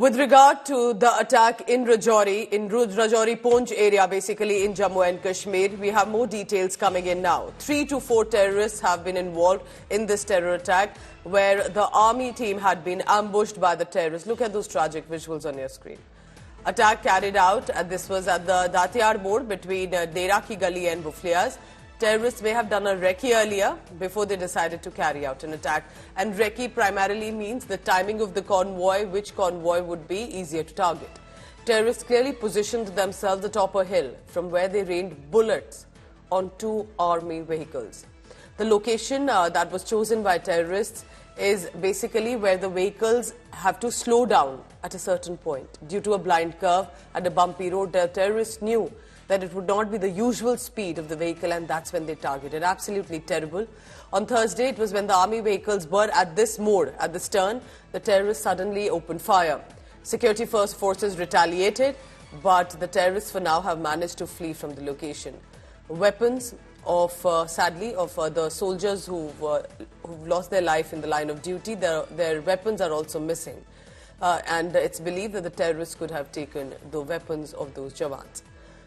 With regard to the attack in Rajouri, Poonch area, basically in Jammu and Kashmir, we have more details coming in now. 3 to 4 terrorists have been involved in this terror attack, where the army team had been ambushed by the terrorists. Look at those tragic visuals on your screen. Attack carried out, this was at the Datiyar Mode between Dera Ki Gali and Buflias. Terrorists may have done a recce earlier before they decided to carry out an attack. And recce primarily means the timing of the convoy, which convoy would be easier to target. Terrorists clearly positioned themselves atop a hill from where they rained bullets on 2 army vehicles. The location that was chosen by terrorists is basically where the vehicles have to slow down at a certain point. Due to a blind curve and a bumpy road, the terrorists knew that it would not be the usual speed of the vehicle, and that's when they targeted. Absolutely terrible. On Thursday, it was when the army vehicles were at this mode, at the stern, the terrorists suddenly opened fire. Security forces retaliated, but the terrorists for now have managed to flee from the location. Weapons of, sadly, of the soldiers who've lost their life in the line of duty, their weapons are also missing. And it's believed that the terrorists could have taken the weapons of those Jawans.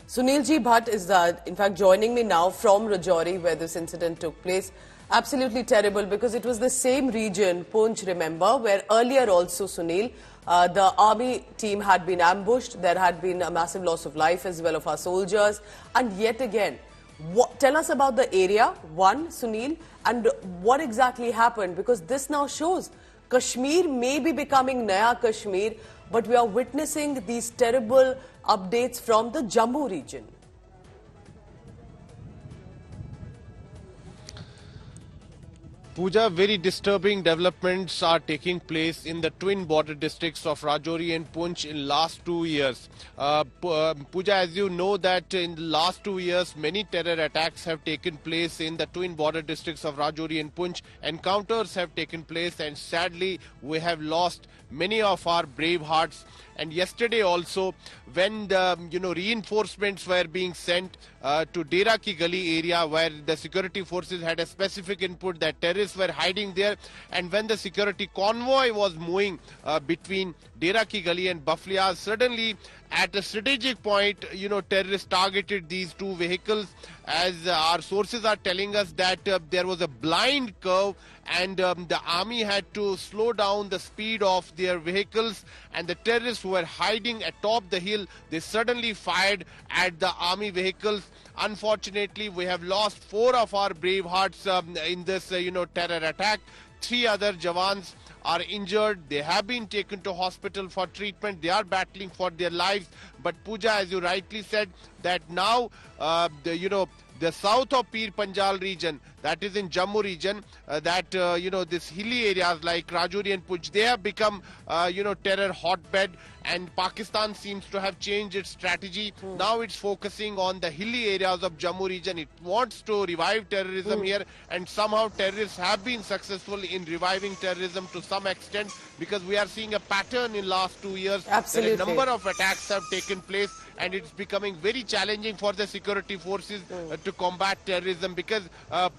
Sunil Ji Bhatt is in fact joining me now from Rajouri, where this incident took place. Absolutely terrible, because it was the same region, Poonch, remember, where earlier also, Sunil, the army team had been ambushed. There had been a massive loss of life as well of our soldiers. And yet again, tell us about the area, one, Sunil, and what exactly happened, because this now shows Kashmir may be becoming Naya Kashmir, but we are witnessing these terrible updates from the Jammu region. Pooja, very disturbing developments are taking place in the twin border districts of Rajouri and Poonch in last 2 years. Pooja, as you know that in the last 2 years, many terror attacks have taken place in the twin border districts of Rajouri and Poonch. Encounters have taken place, and sadly, we have lost many of our brave hearts. And yesterday also, when the reinforcements were being sent to Dera Ki Gali area, where the security forces had a specific input that terrorists were hiding there, and when the security convoy was moving between Dera Ki Gali and Buflias, suddenly at a strategic point, terrorists targeted these 2 vehicles. As our sources are telling us that there was a blind curve, and the army had to slow down the speed of their vehicles, and the terrorists who were hiding atop the hill, they suddenly fired at the army vehicles. Unfortunately, we have lost 4 of our brave hearts in this terror attack. 3 other Jawans are injured. They have been taken to hospital for treatment. They are battling for their lives. But Pooja, as you rightly said, that now the south of Pir Panjal region, that is in Jammu region, this hilly areas like Rajouri and Poonch, they have become, terror hotbed, and Pakistan seems to have changed its strategy. Now it's focusing on the hilly areas of Jammu region. It wants to revive terrorism here, and somehow terrorists have been successful in reviving terrorism to some extent, because we are seeing a pattern in last 2 years. Absolutely. That a number of attacks have taken place, and it's becoming very challenging for the security forces to combat terrorism, because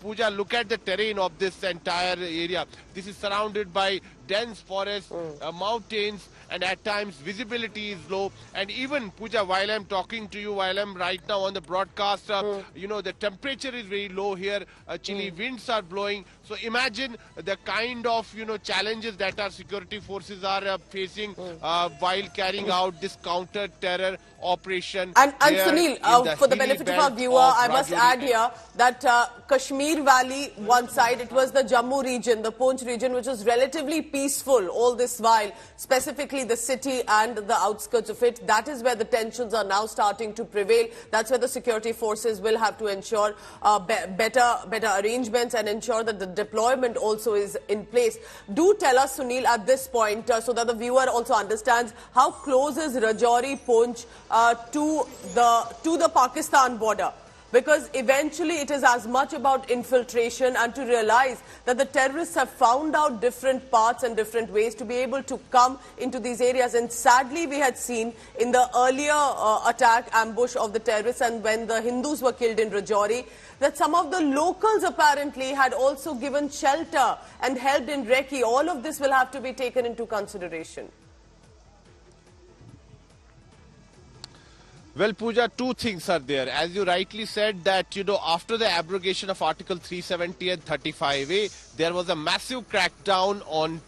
Pooja, look at the terrain of this entire area. This is surrounded by dense forests, mountains, and at times visibility is low. And even, Pooja, while I'm talking to you, while I'm right now on the broadcast, the temperature is very low here. Chilly winds are blowing. So imagine the kind of challenges that our security forces are facing while carrying out this counter-terror operation. And Sunil, for the benefit of our viewer, I must add here that Kashmir Valley, one side, it was the Jammu region, the Poonch region, which was relatively peaceful all this while, specifically the city and the outskirts of it. That is where the tensions are now starting to prevail. That's where the security forces will have to ensure better arrangements and ensure that the deployment also is in place. Do tell us, Sunil, at this point, so that the viewer also understands, how close is Rajouri Poonch to the Pakistan border? Because eventually it is as much about infiltration and to realize that the terrorists have found out different paths and different ways to be able to come into these areas. And sadly, we had seen in the earlier ambush of the terrorists, and when the Hindus were killed in Rajouri, that some of the locals apparently had also given shelter and helped in recce. All of this will have to be taken into consideration. Well, Pooja, two things are there. As you rightly said that, after the abrogation of Article 370 and 35A, there was a massive crackdown on,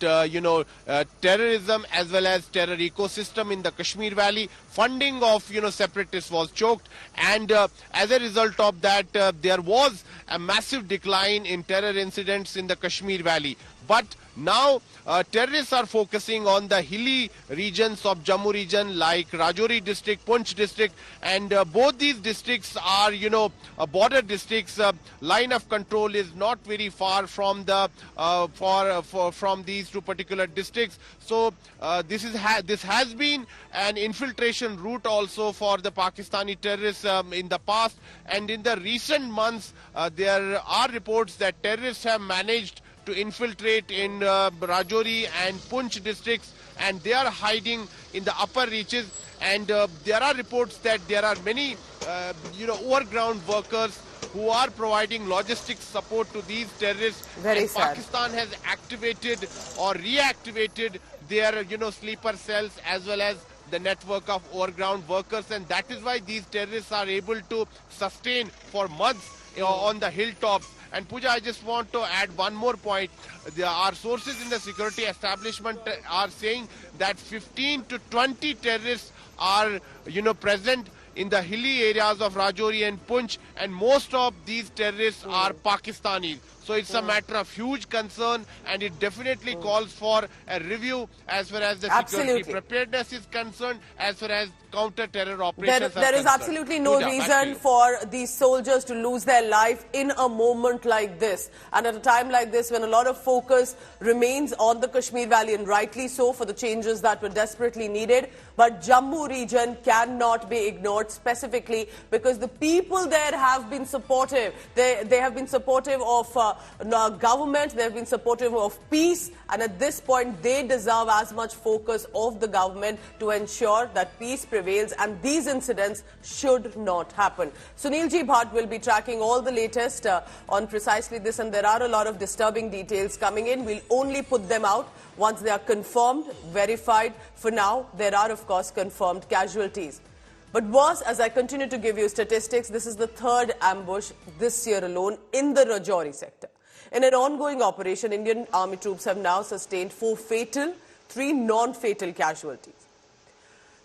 terrorism as well as terror ecosystem in the Kashmir Valley. Funding of, separatists was choked. And as a result of that, there was a massive decline in terror incidents in the Kashmir Valley. But now terrorists are focusing on the hilly regions of Jammu region like Rajouri district, Poonch district, and both these districts are, border districts. Line of control is not very far from the from these two particular districts. So this has been an infiltration route also for the Pakistani terrorists in the past, and in the recent months there are reports that terrorists have managed to infiltrate in Rajouri and Poonch districts, and they are hiding in the upper reaches. And there are reports that there are many, overground workers who are providing logistics support to these terrorists. Very sad. Pakistan has activated or reactivated their, sleeper cells as well as the network of overground workers, and that is why these terrorists are able to sustain for months on the hilltops. And Pooja, I just want to add one more point. Our sources in the security establishment are saying that 15 to 20 terrorists are, present in the hilly areas of Rajouri and Poonch, and most of these terrorists are Pakistanis. So it's a matter of huge concern, and it definitely calls for a review as far as the security preparedness is concerned, as far as counter-terror operations There is absolutely no reason for these soldiers to lose their life in a moment like this. And at a time like this, when a lot of focus remains on the Kashmir Valley, and rightly so, for the changes that were desperately needed. But Jammu region cannot be ignored, specifically because the people there have been supportive. They have been supportive of government, they have been supportive of peace, and at this point they deserve as much focus of the government to ensure that peace prevails, and these incidents should not happen. Sunil Ji Bhatt will be tracking all the latest on precisely this, and there are a lot of disturbing details coming in. We'll only put them out once they are confirmed, verified. For now, there are of course confirmed casualties. But worse, as I continue to give you statistics, this is the third ambush this year alone in the Rajouri sector. In an ongoing operation, Indian Army troops have now sustained 4 fatal, 3 non-fatal casualties.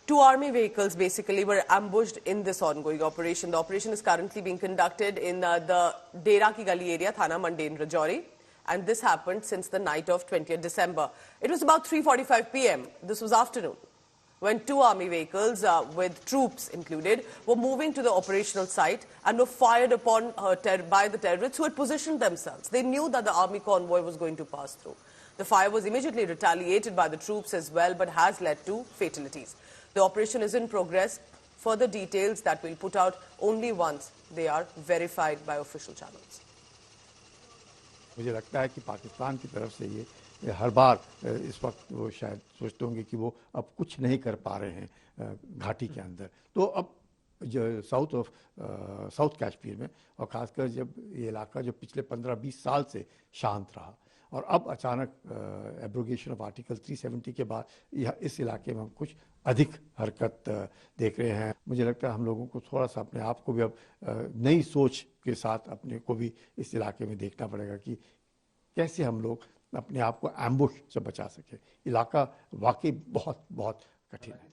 2 army vehicles basically were ambushed in this ongoing operation. The operation is currently being conducted in the Dera Ki Gali area, Thana Mandi in Rajouri. And this happened since the night of 20th December. It was about 3:45 p.m. This was afternoon, when 2 army vehicles with troops included were moving to the operational site and were fired upon by the terrorists who had positioned themselves. They knew that the army convoy was going to pass through. The fire was immediately retaliated by the troops as well, but has led to fatalities. The operation is in progress. Further details that we'll put out only once they are verified by official channels. मुझे लगता है कि पाकिस्तान की तरफ से ये हर बार इस वक्त वो शायद सोचते होंगे कि वो अब कुछ नहीं कर पा रहे हैं घाटी के अंदर. तो अब जो साउथ कश्मीर में, और खासकर जब ये इलाका जो पिछले 15-20 साल से शांत रहा, और अब अचानक एब्रोगेशन ऑफ आर्टिकल 370 के बाद इस इलाके में हम कुछ अधिक हरकत देख रहे हैं. मुझे लगता है हम लोगों को थोड़ा सा अपने आप को भी अब नई सोच के साथ अपने को भी इस इलाके में देखना पड़ेगा कि कैसे हम लोग अपने आप को एम्बुश से बचा सके. इलाका वाकई बहुत बहुत कठिन है.